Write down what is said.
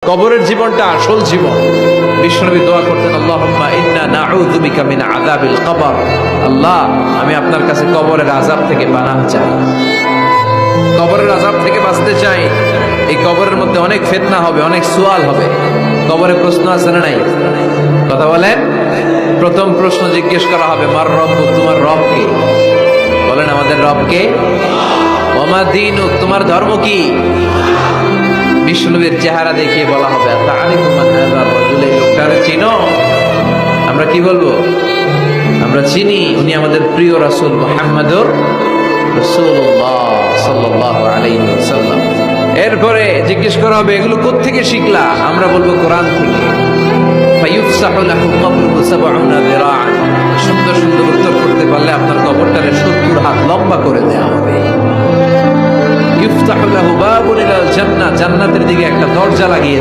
কবরের জীবনটা আসল জীবন। বিশ্বনবী দোয়া করতেন, আল্লাহুম্মা ইন্না নাউযু বিকা মিন আযাবিল কবর। আল্লাহ, আমি আপনার কাছে কবরের আযাব থেকে পানাহ চাই, কবরের আযাব থেকে বাঁচতে চাই। এই কবরের মধ্যে অনেক ফিতনা হবে, অনেক সুয়াল হবে। কবরে প্রশ্ন আছে না নাই? কথা বলেন। প্রথম প্রশ্ন জিজ্ঞেস করা হবে, মার রব্বুক, তোমার রব কে? বলেন, আমাদের রব কে? ওয়া মা দীনুক, তোমার ধর্ম কি? বিশ্বনবীর চেহারা দেখিয়ে বলা হবে, তাআরিফু মান হাযা রাজুল, এই লোকটারে চিনো? আমরা কি বলবো? আমরা চিনি, উনি আমাদের প্রিয় রাসূল মুহাম্মদুর রাসূলুল্লাহ সাল্লাল্লাহু আলাইহি ওয়াসাল্লাম। এরপরে জিজ্ঞেস করা হবে, এগুলো কোত্থেকে শিখলা? আমরা বলবো কোরআন থেকে। ফায়ুফসাহু লাহু কবরুহু ৭০ যিরাআন, সুন্দর সুন্দর উত্তর করতে পারলে আপনার কবরটারে ৭০ হাত লম্বা করে দেওয়া হবে। ইফতাহু লাহু বাবুন ইলাল জান্নাহ, জান্নাতের দিকে একটা দরজা লাগিয়ে